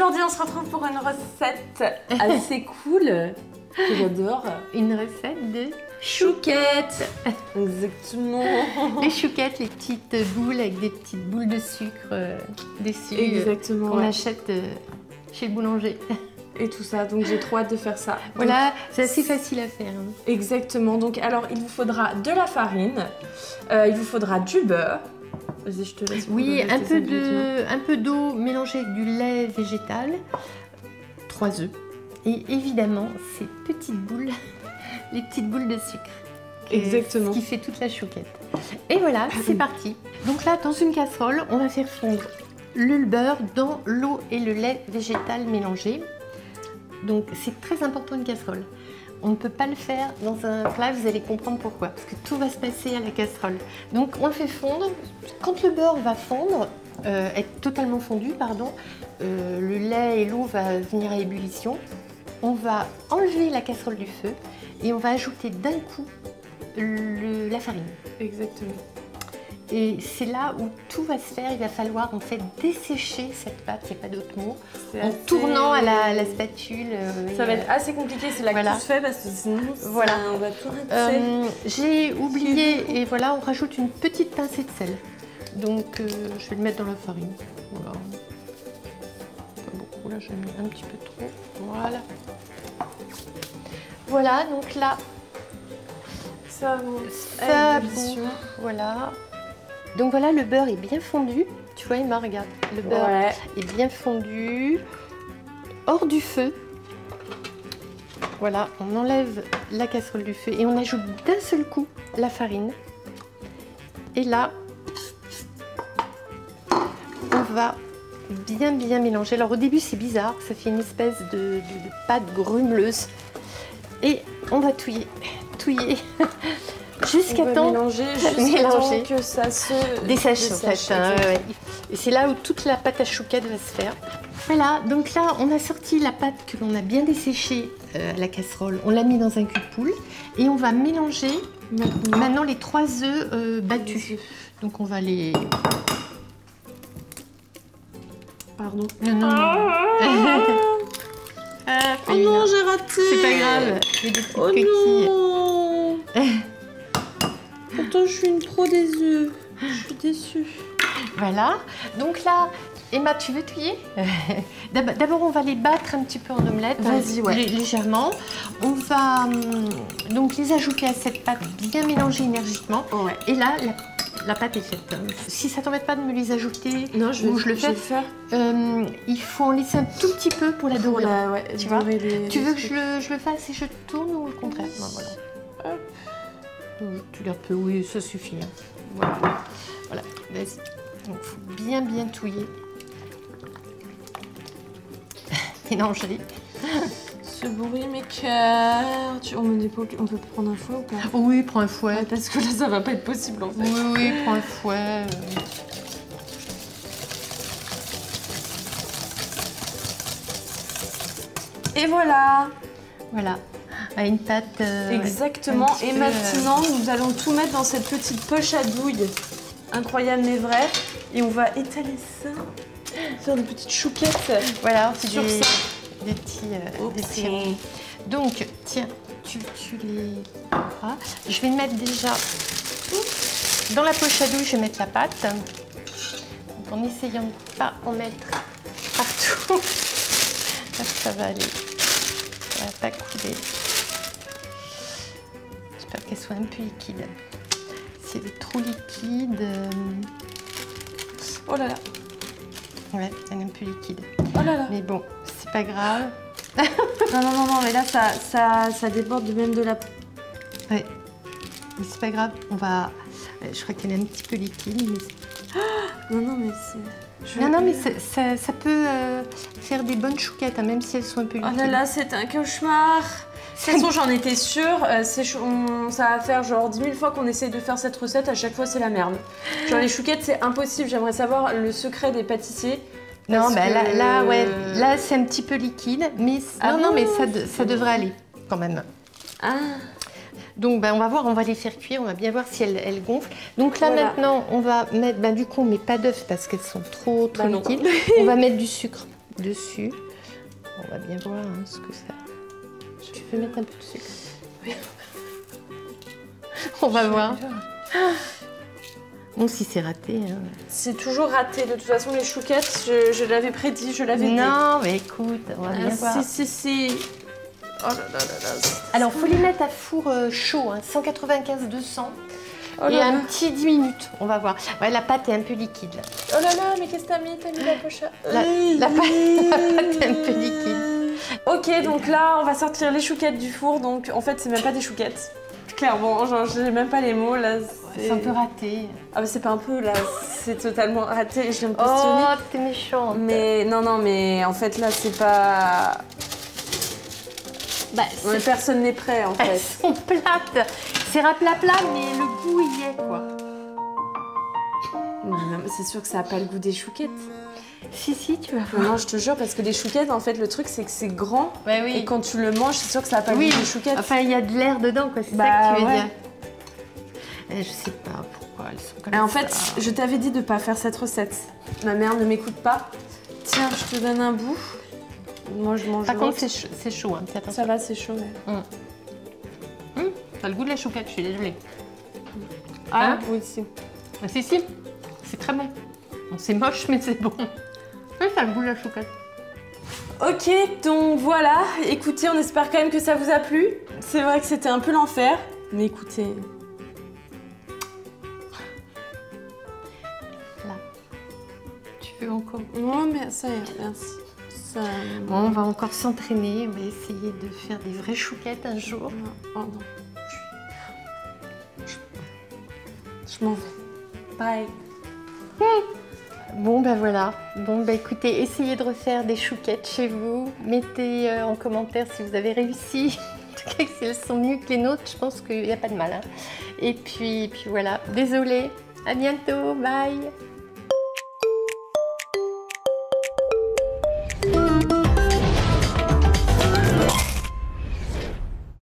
Aujourd'hui, on se retrouve pour une recette assez cool que j'adore. Une recette de chouquettes. Exactement. Les chouquettes, les petites boules avec des petites boules de sucre dessus. Exactement. Qu'on achète chez le boulanger. Et tout ça, donc j'ai trop hâte de faire ça. Voilà, c'est assez facile à faire. Exactement. Donc alors, il vous faudra de la farine, il vous faudra du beurre. Vas-y, je te laisse. Oui, un peu d'eau mélangée avec du lait végétal, 3 œufs et évidemment ces petites boules, les petites boules de sucre. Exactement. Ce qui fait toute la chouquette. Et voilà, c'est parti. Donc là, dans une casserole, on va faire fondre le beurre dans l'eau et le lait végétal mélangé. Donc c'est très important une casserole. On ne peut pas le faire dans un plat, vous allez comprendre pourquoi. Parce que tout va se passer à la casserole. Donc on le fait fondre. Quand le beurre va fondre, être totalement fondu, pardon, le lait et l'eau va venir à ébullition. On va enlever la casserole du feu et on va ajouter d'un coup la farine. Exactement. Et c'est là où tout va se faire. Il va falloir en fait dessécher cette pâte, il n'y a pas d'autre mot, en tournant à la spatule. Ça va être assez compliqué, c'est là que tout se fait parce que sinon voilà. On va tout rater. J'ai oublié et voilà, on rajoute une petite pincée de sel. Donc je vais le mettre dans la farine. Voilà. Pas beaucoup, là j'ai mis un petit peu trop. Voilà. Voilà, donc là, ça bon, voilà. Donc voilà, le beurre est bien fondu. Tu vois Emma, regarde, le beurre est bien fondu, hors du feu. Voilà, on enlève la casserole du feu et on ajoute d'un seul coup la farine. Et là, on va bien mélanger. Alors au début c'est bizarre, ça fait une espèce de pâte grumeleuse. Et on va touiller. Jusqu'à temps que ça se dessèche en fait. Et c'est là où toute la pâte à chouquette va se faire. Voilà, donc là on a sorti la pâte que l'on a bien desséchée à la casserole. On l'a mis dans un cul-de-poule et on va mélanger maintenant les 3 œufs battus. Donc on va les... Pardon. Non. Oh non, j'ai raté. C'est pas grave. J'ai des petites coquilles. Pourtant, je suis une pro des œufs. Je suis déçue. Voilà. Donc là, Emma, tu veux touiller? D'abord, on va les battre un petit peu en omelette. Vas-y, légèrement. On va donc les ajouter à cette pâte bien mélangée énergiquement. Ouais. Et là, la pâte est faite. Si ça t'embête pas de me les ajouter, non, je le fais. Il faut en laisser un tout petit peu pour la dorer. Tu vois, tu veux que je le fasse et je tourne ou le contraire? Non, voilà. Tu gardes peu, oui, ça suffit. Voilà. Vas-y. Donc, il faut bien touiller. Mélanger. Ce bruit m'écœure. On peut prendre un fouet ou pas? Oui, prends un fouet. Ouais, parce que là, ça va pas être possible en fait. Oui, prends un fouet. Et voilà. Voilà. Une pâte. Exactement. Et maintenant, nous allons tout mettre dans cette petite poche à douille. Incroyable mais vrai. Et on va étaler ça. Faire des petites chouquettes. Voilà, c'est sur ça. Des petits. Donc, tiens, tu les. Voilà. Je vais mettre déjà dans la poche à douille. Je vais mettre la pâte. Donc, en essayant de ne pas en mettre partout. Ça va aller. Ça va pas couler. J'espère qu'elle soit un peu liquide. Si elle est trop liquide... Oh là là. Ouais, elle est un peu liquide. Oh là là. Mais bon, c'est pas grave. non, mais là, ça déborde même de la... Ouais. Mais c'est pas grave, on va... Je crois qu'elle est un petit peu liquide, mais... Non, mais c'est... Non, mais ça peut faire des bonnes chouquettes, hein, même si elles sont un peu liquides. Oh là là, c'est un cauchemar. De toute façon, j'en étais sûre, ça va faire genre 10 000 fois qu'on essaye de faire cette recette, à chaque fois c'est la merde. Genre les chouquettes, c'est impossible, j'aimerais savoir le secret des pâtissiers. Non, bah là c'est un petit peu liquide, mais mais ça devrait aller quand même. Ah. Donc on va voir, on va les faire cuire, on va bien voir si elles gonflent. Donc là maintenant, on va mettre, du coup on met pas d'œufs parce qu'elles sont trop liquides. On va mettre du sucre. dessus. On va bien voir hein, ce que ça... Tu peux mettre un peu de sucre? Oui. On va voir. Bon, si c'est raté... Hein. C'est toujours raté. De toute façon, les chouquettes, je l'avais prédit, je l'avais dit. Non, mais écoute, on va bien voir. Si. Oh là là là là. Alors, faut les mettre à four chaud, hein, 195-200. Oh et là un là. petit 10 minutes, on va voir. Ouais, la pâte est un peu liquide là. Oh là là, mais qu'est-ce que t'as mis? T'as mis la poche à... La pâte est un peu liquide. Ok, donc là, on va sortir les chouquettes du four. Donc, en fait, c'est même pas des chouquettes. Clairement, genre, j'ai même pas les mots, là. C'est un peu raté. Ah, mais c'est pas un peu, là. C'est totalement raté. Je viens de questionner. Oh, t'es méchante. Mais non, mais en fait, là, c'est pas... Bah, Ouais, personne n'est prêt, en elles fait. sont plates. C'est raplat, mais le goût y est, quoi. Non, mais c'est sûr que ça a pas le goût des chouquettes. Si, tu vas voir. Non, je te jure, parce que les chouquettes, en fait, le truc, c'est que c'est grand. Ouais, oui. Et quand tu le manges, c'est sûr que ça a pas le goût des chouquettes. Enfin, il y a de l'air dedans, quoi. C'est Bah, ça que tu veux ouais. dire. Je sais pas pourquoi elles sont comme Et ça. en fait, je t'avais dit de pas faire cette recette. Ma mère ne m'écoute pas. Tiens, je te donne un bout. Moi, je mange Par contre, l'autre. c'est chaud, hein. Attention. Ça va, c'est chaud. Ouais. T'as le goût de la chouquette, je suis désolée. Ah, Hein? oui, si. Ah, si, c'est très bon. Bon, c'est moche, mais c'est bon. Oui, ça a le goût de la chouquette. Ok, donc voilà. Écoutez, on espère quand même que ça vous a plu. C'est vrai que c'était un peu l'enfer. Mais écoutez... Là. Tu veux encore? Non, mais ça y est, merci. Ça... Bon, on va encore s'entraîner. On va essayer de faire des vraies chouquettes un jour. Non. Oh non. Je m'en vais. Bye. Bon, ben voilà. Bon, ben écoutez, essayez de refaire des chouquettes chez vous. Mettez en commentaire si vous avez réussi. En tout cas, si elles sont mieux que les nôtres, je pense qu'il n'y a pas de mal. Hein. Et puis voilà. Désolée. À bientôt. Bye.